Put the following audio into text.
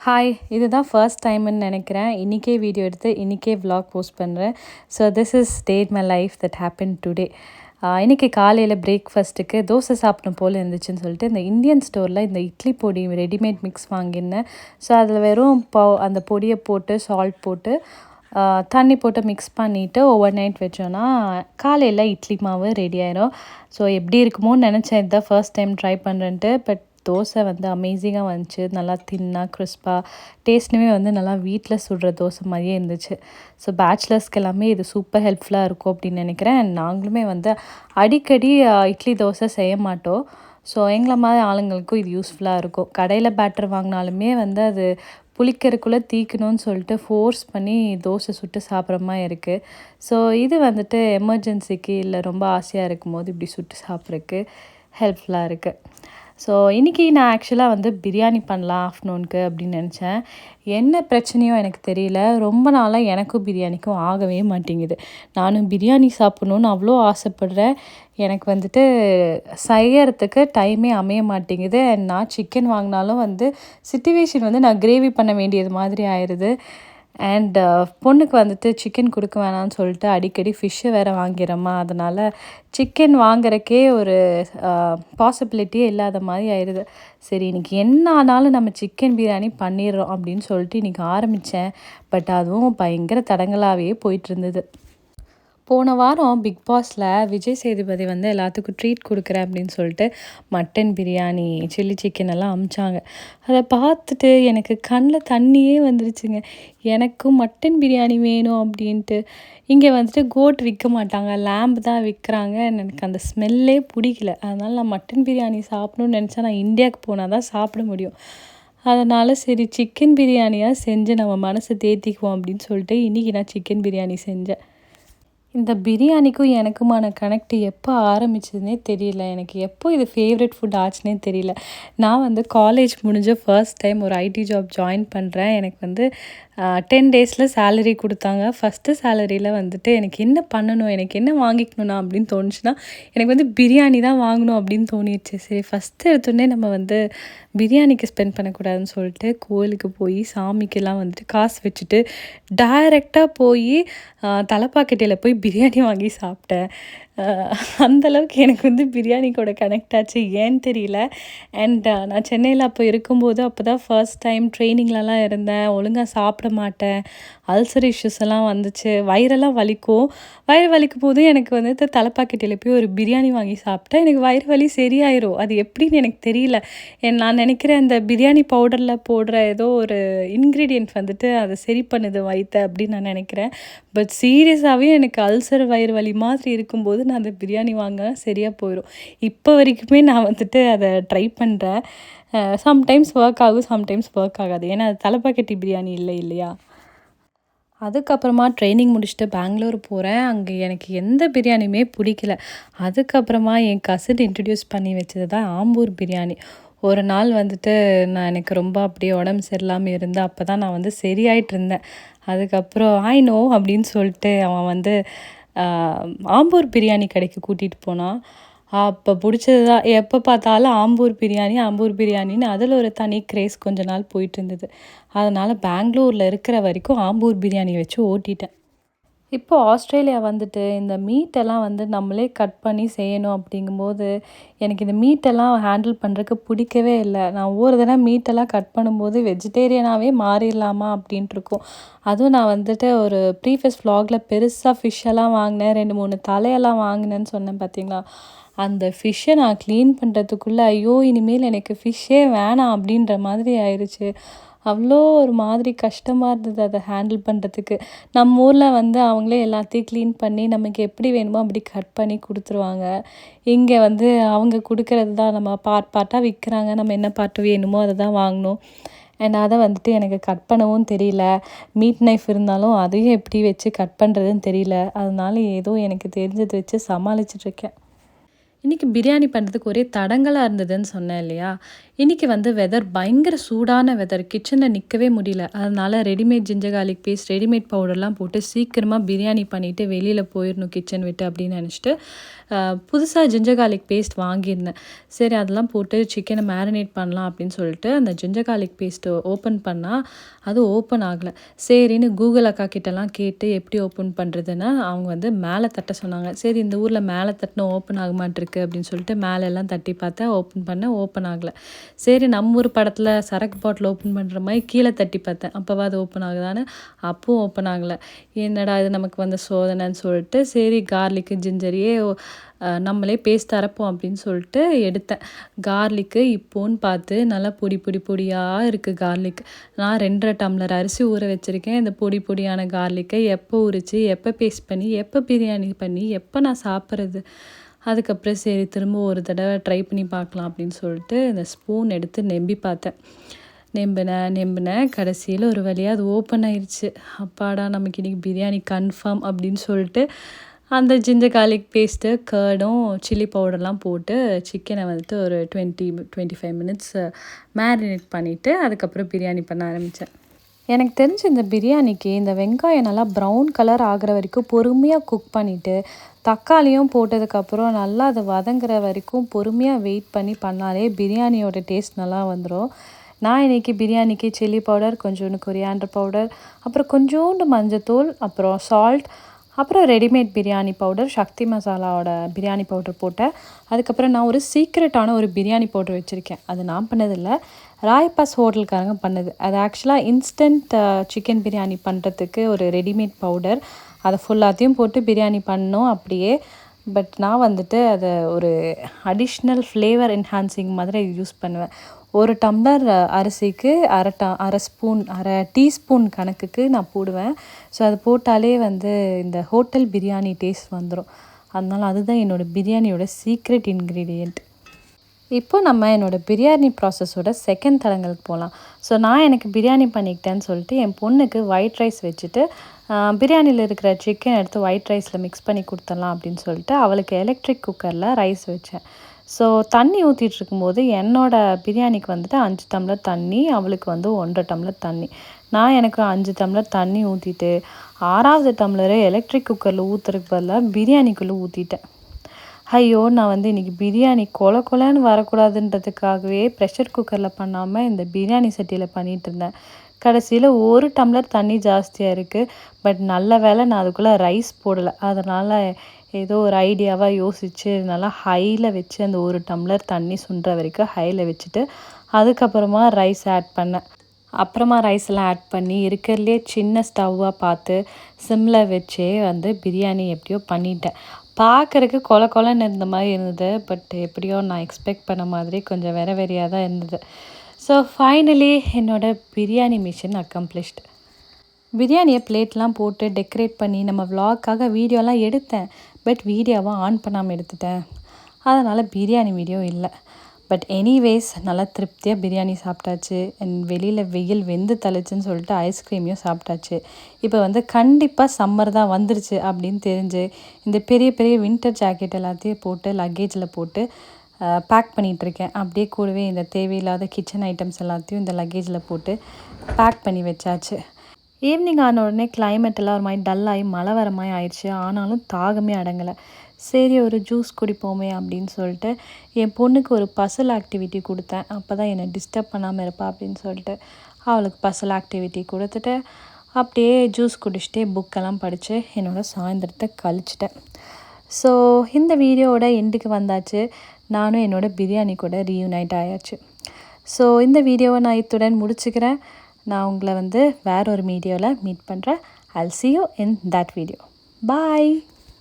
Hi! இதுதான் first டைம்ன்னு நெனைக்கிறேன். இன்னிக்கே video எடுத்து, இன்னிக்கே விளாக் போஸ்ட் பண்றேன். So this is day in my life that happen today. இன்னைக்கு காலையில பிரேக்ஃபாஸ்ட்டுக்கு தோசை சாப்பிடணும் போல இருந்துச்சுன்னு சொல்லிட்டு, இந்த இந்தியன் ஸ்டோரில் இந்த இட்லி பொடி ரெடிமேட் மிக்ஸ் வாங்கியிருந்தேன். ஸோ அதில் வெறும் அந்த பொடியை போட்டு, சால்ட் போட்டு, தண்ணி போட்டு மிக்ஸ் பண்ணிவிட்டு ஓவர் நைட் வச்சோன்னா காலையில் இட்லி மாவு ரெடி ஆயிரும். ஸோ எப்படி இருக்குமோன்னு நினச்சேன். இதுதான் ஃபர்ஸ்ட் டைம் ட்ரை பண்ணுறேன்ட்டு. பட் தோசை வந்து அமேசிங்காக வந்துச்சு. நல்லா தின்னாக கிறிஸ்பாக டேஸ்ட்டுமே வந்து நல்லா வீட்டில் சுடுற தோசை மாதிரியே இருந்துச்சு. ஸோ பேச்சுலர்ஸ்க்கு எல்லாமே இது சூப்பர் ஹெல்ப்ஃபுல்லாக இருக்கும் அப்படின்னு நினைக்கிறேன். நாங்களுமே வந்து அடிக்கடி இட்லி தோசை செய்ய மாட்டோம். ஸோ எங்களை மாதிரி ஆளுங்களுக்கும் இது யூஸ்ஃபுல்லாக இருக்கும். கடையில் பேட்டர் வாங்கினாலுமே வந்து அது புளிக்கிறதுக்குள்ளே தீக்கணும்னு சொல்லிட்டு ஃபோர்ஸ் பண்ணி தோசை சுட்டு சாப்பிட்ற மாதிரி இருக்குது. ஸோ இது வந்துட்டு எமர்ஜென்சிக்கு இல்லை ரொம்ப ஆசையாக இருக்கும்போது இப்படி சுட்டு சாப்பிட்றதுக்கு ஹெல்ப்ஃபுல்லாக இருக்குது. ஸோ இன்றைக்கி நான் ஆக்சுவலாக வந்து பிரியாணி பண்ணலாம் ஆஃப்டர்நூனுக்கு அப்படின்னு நினச்சேன். என்ன பிரச்சனையோ எனக்கு தெரியல. ரொம்ப நாளாக எனக்கும் பிரியாணிக்கும் ஆகவே மாட்டேங்குது. நானும் பிரியாணி சாப்பிட்ணுன்னு அவ்வளோ ஆசைப்பட்றேன். எனக்கு வந்துட்டு செய்யறதுக்கு டைமே அமைய மாட்டேங்குது. நான் சிக்கன் வாங்கினாலும் வந்து சிச்சுவேஷன் வந்து நான் கிரேவி பண்ண வேண்டியது மாதிரி ஆயிடுது. அண்ட் பொண்ணுக்கு வந்துட்டு சிக்கன் கொடுக்க வேணாம்னு சொல்லிட்டு அடிக்கடி ஃபிஷ்ஷு வேறு வாங்கிறோமா, அதனால் சிக்கன் வாங்குறக்கே ஒரு பாசிபிலிட்டியே இல்லாத மாதிரி ஆயிடுது. சரி இன்றைக்கி என்ன ஆனாலும் நம்ம சிக்கன் பிரியாணி பண்ணிடுறோம் அப்படின்னு சொல்லிட்டு இன்றைக்கி ஆரம்பித்தேன். பட் அதுவும் பயங்கர தடங்களாகவே போயிட்டுருந்தது. போன வாரம் பிக் பாஸில் விஜய் சேதுபதி வந்து எல்லாத்துக்கும் ட்ரீட் கொடுக்குறேன் அப்படின்னு சொல்லிட்டு மட்டன் பிரியாணி, சில்லி சிக்கன் எல்லாம் அமுச்சாங்க. அதை பார்த்துட்டு எனக்கு கண்ணில் தண்ணியே வந்துருச்சுங்க. எனக்கும் மட்டன் பிரியாணி வேணும் அப்படின்ட்டு. இங்கே வந்துட்டு கோட் விற்க மாட்டாங்க, லேம்பு தான் விற்கிறாங்க. எனக்கு அந்த ஸ்மெல்லே பிடிக்கல. அதனால் நான் மட்டன் பிரியாணி சாப்பிடணுன்னு நினச்சா நான் இந்தியாவுக்கு போனால் தான் சாப்பிட முடியும். அதனால் சரி சிக்கன் பிரியாணியாக செஞ்சு நம்ம மனசை தேற்றிக்குவோம் அப்படின்னு சொல்லிட்டு இன்றைக்கி நான் சிக்கன் பிரியாணி செஞ்சேன். இந்த பிரியாணிக்கும் எனக்குமான கனெக்ட் எப்போ ஆரம்பிச்சதுன்னே தெரியல. எனக்கு எப்போ இது ஃபேவரட் ஃபுட் ஆச்சுன்னே தெரியல. நான் வந்து காலேஜ் முடிஞ்ச ஃபர்ஸ்ட் டைம் ஒரு ஐடி ஜாப் ஜாயின் பண்ணுறேன். எனக்கு வந்து 10 டேஸில் சேலரி கொடுத்தாங்க. ஃபஸ்ட்டு சேலரியில் வந்துட்டு எனக்கு என்ன பண்ணணும், எனக்கு என்ன வாங்கிக்கணும்னா அப்படின்னு தோணுச்சுன்னா, எனக்கு வந்து பிரியாணி தான் வாங்கணும் அப்படின்னு தோணிடுச்சு. சரி ஃபஸ்ட்டு எடுத்தோடனே நம்ம வந்து பிரியாணிக்கு ஸ்பெண்ட் பண்ணக்கூடாதுன்னு சொல்லிட்டு கோயிலுக்கு போய் சாமிக்கெல்லாம் வந்துட்டு காசு வச்சுட்டு டைரெக்டாக போய் தலப்பாக்கட்டியில் போய் பிரியாணி வாங்கி சாப்பிட்டேன். அந்தளவுக்கு எனக்கு வந்து பிரியாணி கூட கனெக்ட் ஆச்சு, ஏன்னு தெரியல. அண்ட் நான் சென்னையில் அப்போ இருக்கும்போது அப்போ தான் ஃபர்ஸ்ட் டைம் ட்ரெயினிங்லலாம் இருந்தேன். ஒழுங்காக சாப்பிட மாட்டேன். அல்சர் இஷ்யூஸ் எல்லாம் வந்துச்சு. வயிறெல்லாம் வலிக்கும். வயிறு வலிக்கும் போது எனக்கு வந்து தலப்பாக்கட்டியில் போய் ஒரு பிரியாணி வாங்கி சாப்பிட்டேன். எனக்கு வயிறு வலி சரியாயிரும். அது எப்படின்னு எனக்கு தெரியல. நான் நினைக்கிறேன் அந்த பிரியாணி பவுடரில் போடுற ஏதோ ஒரு இன்க்ரீடியன்ட் வந்துட்டு அதை சரி பண்ணுது வயிற்றை அப்படின்னு நான் நினைக்கிறேன். பட் சீரியஸாகவே எனக்கு அல்சர் வயிறு வலி மாதிரி இருக்கும்போது நான் அந்த பிரியாணி வாங்க சரியாக போயிடும். இப்போ வரைக்குமே நான் வந்துட்டு அதை ட்ரை பண்ணுறேன். சம்டைம்ஸ் ஒர்க் ஆகும், சம்டைம்ஸ் ஒர்க் ஆகாது. ஏன்னா அது தலப்பாக்கட்டி பிரியாணி இல்லை இல்லையா. அதுக்கப்புறமா ட்ரைனிங் முடிச்சுட்டு பெங்களூர் போகிறேன். அங்கே எனக்கு எந்த பிரியாணியுமே பிடிக்கல. அதுக்கப்புறமா என் கசின் இன்ட்ரடியூஸ் பண்ணி வச்சது தான் ஆம்பூர் பிரியாணி. ஒரு நாள் வந்துட்டு எனக்கு ரொம்ப அப்படியே உடம்பு சரியில்லாமல் இருந்தேன். அப்போ தான் நான் வந்து சரியாயிட்டு இருந்தேன். அதுக்கப்புறம் நோ அப்படின்னு சொல்லிட்டு அவன் வந்து ஆம்பூர் பிரியாணி கடைக்கு கூட்டிகிட்டு போனான். அப்போ பிடிச்சது தான். எப்போ பார்த்தாலும் ஆம்பூர் பிரியாணி ஆம்பூர் பிரியாணின்னு அதில் ஒரு தனி கிரேஸ் கொஞ்ச நாள் போயிட்டு இருந்தது. அதனால் பெங்களூரில் இருக்கிற வரைக்கும் ஆம்பூர் பிரியாணி வச்சு ஓட்டிட்டேன். இப்போது ஆஸ்திரேலியா வந்துட்டு இந்த மீட்டெல்லாம் வந்து நம்மளே கட் பண்ணி செய்யணும் அப்படிங்கும்போது எனக்கு இந்த மீட்டெல்லாம் ஹேண்டில் பண்ணுறதுக்கு பிடிக்கவே இல்லை. நான் ஒவ்வொரு தடவை மீட்டெல்லாம் கட் பண்ணும்போது வெஜிடேரியனாகவே மாறிடலாமா அப்படின்ட்டு இருக்கும். அதுவும் நான் வந்துட்டு ஒரு ப்ரீவியஸ் vlogல பெருசாக ஃபிஷ்ஷெல்லாம் வாங்கினேன், 2-3 தலையெல்லாம் வாங்கினேன்னு சொன்னேன் பார்த்தீங்களா. அந்த ஃபிஷ்ஷை நான் க்ளீன் பண்ணுறதுக்குள்ளே ஐயோ இனிமேல் எனக்கு ஃபிஷ்ஷே வேணாம் அப்படின்ற மாதிரி ஆயிடுச்சு. அவ்வளோ ஒரு மாதிரி கஷ்டமாக இருந்தது அதை ஹேண்டில் பண்ணுறதுக்கு. நம்ம ஊரில் வந்து அவங்களே எல்லாத்தையும் க்ளீன் பண்ணி நமக்கு எப்படி வேணுமோ அப்படி கட் பண்ணி கொடுத்துருவாங்க. இங்கே வந்து அவங்க கொடுக்கறது தான் நம்ம பார்ட்டாக விற்கிறாங்க. நம்ம என்ன பார்ட் வேணுமோ அதை தான் வாங்கணும். அண்ட் அதை வந்துட்டு எனக்கு கட் பண்ணவும் தெரியல. மீட் நைஃப் இருந்தாலும் அதையும் எப்படி வச்சு கட் பண்ணுறதுன்னு தெரியல. அதனால ஏதோ எனக்கு தெரிஞ்சதை வச்சு சமாளிச்சிட்ருக்கேன். இன்றைக்கி பிரியாணி பண்ணுறதுக்கு ஒரே தடங்கலாக இருந்ததுன்னு சொன்னேன் இல்லையா. இன்றைக்கி வந்து வெதர் பயங்கர சூடான வெதர், கிச்சனில் நிற்கவே முடியல. அதனால் readymade ginger garlic paste, readymade பவுடர்லாம் போட்டு சீக்கிரமாக பிரியாணி பண்ணிவிட்டு வெளியில் போயிடணும் கிச்சன் விட்டு அப்படின்னு நினச்சிட்டு புதுசாக ஜிஞ்சர் கார்லிக் பேஸ்ட் வாங்கியிருந்தேன். சரி அதெல்லாம் போட்டு சிக்கனை மேரினேட் பண்ணலாம் அப்படின்னு சொல்லிட்டு அந்த ஜிஞ்சர் கார்லிக் பேஸ்ட்டு ஓப்பன் பண்ணால் அது ஓப்பன் ஆகலை. சரின்னு கூகுள் அக்கா கிட்டலாம் கேட்டு எப்படி ஓப்பன் பண்ணுறதுன்னு அவங்க வந்து மேலே தட்ட சொன்னாங்க. சரி இந்த ஊரில் மேலே தட்டினா ஓப்பன் ஆக மாட்டிருக்கு அப்படின்னு சொல்லிட்டு மேலெல்லாம் தட்டி பார்த்தா ஓப்பன் ஆகலை. சரி நம்ம ஊர் படத்தில் சரக்கு பாட்டில் ஓப்பன் பண்ணுற மாதிரி கீழே தட்டி பார்த்தேன், அப்போவாது ஓப்பன் ஆகுதான்னு. அப்பவும் ஓப்பன் ஆகலை. என்னடா இது நமக்கு வந்து சோதனைன்னு சொல்லிட்டு சரி கார்லிக்கு ஜிஞ்சரையே நம்மளே பேஸ்ட் அரைப்போம் அப்படின்னு சொல்லிட்டு எடுத்தேன். கார்லிக்கு இப்போன்னு பார்த்து நல்லா பொடியாக இருக்குது கார்லிக். நான் 2.5 டம்ளர் அரிசி ஊற வச்சுருக்கேன். இந்த பொடியான கார்லிக்கை எப்போ உரித்து எப்போ பேஸ்ட் பண்ணி எப்போ பிரியாணி பண்ணி எப்போ நான் சாப்பிட்றது? அதுக்கப்புறம் சரி திரும்ப ஒரு தடவை ட்ரை பண்ணி பார்க்கலாம் அப்படின்னு சொல்லிட்டு இந்த ஸ்பூன் எடுத்து நெம்பி பார்த்தேன். நெம்பினேன் கடைசியில் ஒரு வழியாக அது ஓப்பன் ஆயிடுச்சு. அப்பாடா நமக்கு இன்றைக்கி பிரியாணி கன்ஃபார்ம் அப்படின்னு சொல்லிட்டு அந்த ஜிஞ்சர் கார்லிக் பேஸ்ட்டு, கர்டும், சில்லி பவுடர்லாம் போட்டு சிக்கனை வந்துட்டு ஒரு 20-25 மினிட்ஸ் மேரினேட் பண்ணிவிட்டு அதுக்கப்புறம் பிரியாணி பண்ண ஆரம்பித்தேன். எனக்கு தெரிஞ்ச இந்த பிரியாணிக்கு இந்த வெங்காயம் நல்லா ப்ரௌன் கலர் ஆகிற வரைக்கும் பொறுமையாக குக் பண்ணிவிட்டு தக்காளியும் போட்டதுக்கப்புறம் நல்லா அதை வதங்குற வரைக்கும் பொறுமையாக வெயிட் பண்ணி பண்ணாலே பிரியாணியோட டேஸ்ட் நல்லா வந்துடும். நான் இன்றைக்கி பிரியாணிக்கு சில்லி பவுடர், கொஞ்சோண்டு கொரியாண்டர் பவுடர், அப்புறம் கொஞ்சோண்டு மஞ்சத்தூள், அப்புறம் சால்ட், அப்புறம் ரெடிமேட் பிரியாணி பவுடர், சக்தி மசாலாவோட பிரியாணி பவுடர் போட்டேன். அதுக்கப்புறம் நான் ஒரு சீக்ரெட்டான ஒரு பிரியாணி பவுடர் வச்சுருக்கேன். அது நான் பண்ணதில்லை, ராயப்பாஸ் ஹோட்டலுக்காரங்க பண்ணது. அது ஆக்சுவலாக இன்ஸ்டன்ட் சிக்கன் பிரியாணி பண்ணுறதுக்கு ஒரு ரெடிமேட் பவுடர். அதை ஃபுல்லாத்தையும் போட்டு பிரியாணி பண்ணோம் அப்படியே. பட் நான் வந்துட்டு அதை ஒரு அடிஷ்னல் ஃப்ளேவர் என்ஹான்சிங் மாதிரி யூஸ் பண்ணுவேன். 1 டம்ளர் அரிசிக்கு அரை டீஸ்பூன் கணக்குக்கு நான் போடுவேன். ஸோ அது போட்டாலே வந்து இந்த ஹோட்டல் பிரியாணி டேஸ்ட் வந்துடும். அதனால் அதுதான் என்னோடய பிரியாணியோட சீக்ரெட் இன்க்ரீடியண்ட். இப்போ நம்ம என்னோடய பிரியாணி ப்ராசஸோட செகண்ட் தளங்களுக்கு போகலாம். ஸோ நான் எனக்கு பிரியாணி பண்ணிக்கிட்டேன்னு சொல்லிட்டு என் பொண்ணுக்கு ஒயிட் ரைஸ் வச்சுட்டு பிரியாணியில் இருக்கிற சிக்கன் எடுத்து ஒயிட் ரைஸில் மிக்ஸ் பண்ணி கொடுத்துடலாம் அப்படின்னு சொல்லிட்டு அவளுக்கு எலக்ட்ரிக் குக்கரில் ரைஸ் வச்சேன். ஸோ தண்ணி ஊற்றிட்டு இருக்கும்போது என்னோடய பிரியாணிக்கு வந்துட்டு 5 டம்ளர் தண்ணி, அவளுக்கு வந்து 1.5 டம்ளர் தண்ணி. நான் எனக்கு 5 டம்ளர் தண்ணி ஊற்றிட்டு 6வது டம்ளரு எலக்ட்ரிக் குக்கரில் ஊற்றுறதுக்கு பதிலாக பிரியாணிக்குள்ளே ஊற்றிட்டேன். ஐயோ நான் வந்து இன்றைக்கி பிரியாணி கொலன்னு வரக்கூடாதுன்றதுக்காகவே ப்ரெஷர் குக்கரில் பண்ணாமல் இந்த பிரியாணி சட்டியில் பண்ணிகிட்டு இருந்தேன். கடைசியில் 1 டம்ளர் தண்ணி ஜாஸ்தியாக இருக்குது. பட் நல்ல வேளை நான் அதுக்குள்ளே ரைஸ் போடலை. அதனால் ஏதோ ஒரு ஐடியாவாக யோசித்து நல்லா ஹையில் வச்சு அந்த 1 டம்ளர் தண்ணி சுண்டுற வரைக்கும் ஹையில் வச்சுட்டு அதுக்கப்புறமா ரைஸ் ஆட் பண்ணேன். அப்புறமா ரைஸ்லாம் ஆட் பண்ணி இருக்கிறதுலே சின்ன ஸ்டவ்வாக பார்த்து சிம்மில் வச்சே வந்து பிரியாணி எப்படியோ பண்ணிட்டேன். பார்க்குறதுக்கு கொலன்னு இருந்த மாதிரி இருந்தது. பட் எப்படியோ நான் எக்ஸ்பெக்ட் பண்ண மாதிரி கொஞ்சம் வெறியாக தான் இருந்தது. ஸோ ஃபைனலி என்னோடய பிரியாணி மிஷன் அக்கம்ப்ளிஷ்டு. பிரியாணியை பிளேட்லாம் போட்டு டெக்கரேட் பண்ணி நம்ம விலாக்காக வீடியோலாம் எடுத்தேன். பட் வீடியோவை ஆன் பண்ணாமல் எடுத்துட்டேன். அதனால் பிரியாணி வீடியோ இல்லை. பட் எனிவேஸ் நல்லா திருப்தியாக பிரியாணி சாப்பிட்டாச்சு. அண்ட் வெளியில் வெயில் வெந்து தள்ளிச்சுன்னு சொல்லிட்டு ஐஸ்கிரீமையும் சாப்பிட்டாச்சு. இப்போ வந்து கண்டிப்பாக சம்மர் தான் வந்துருச்சு அப்படின்னு தெரிஞ்சு இந்த பெரிய வின்டர் ஜாக்கெட் எல்லாத்தையும் போட்டு லக்கேஜில் போட்டு பேக் பண்ணிகிட்ருக்கேன். அப்படியே கூடவே இந்த தேவையில்லாத கிச்சன் ஐட்டம்ஸ் எல்லாத்தையும் இந்த லக்கேஜில் போட்டு பேக் பண்ணி வச்சாச்சு. ஈவினிங் ஆன உடனே கிளைமேட்டெல்லாம் ஒரு மாதிரி டல்லாகி மழை வர மாதிரி ஆயிடுச்சு. ஆனாலும் தாகமே அடங்கலை. சரி ஒரு ஜூஸ் குடிப்போமே அப்படின்னு சொல்லிட்டு என் பொண்ணுக்கு ஒரு பசில் ஆக்டிவிட்டி கொடுத்தேன். அப்போ தான் என்னை டிஸ்டர்ப் பண்ணாமல் இருப்பா அப்படின்னு சொல்லிட்டு அவளுக்கு பசில் ஆக்டிவிட்டி கொடுத்துட்டு அப்படியே ஜூஸ் குடிச்சிட்டே புக்கெல்லாம் படித்து என்னோடய சாயந்தரத்தை கழிச்சிட்டேன். ஸோ இந்த வீடியோவோட எண்டுக்கு வந்தாச்சு. நானும் என்னோடய பிரியாணி கூட ரீயூனைட் ஆயாச்சு. ஸோ இந்த வீடியோவை நான் இத்துடன் முடிச்சுக்கிறேன். நான் உங்களை வந்து வேற ஒரு வீடியோவில் மீட் பண்ணுறேன். I'll see you in that video. Bye.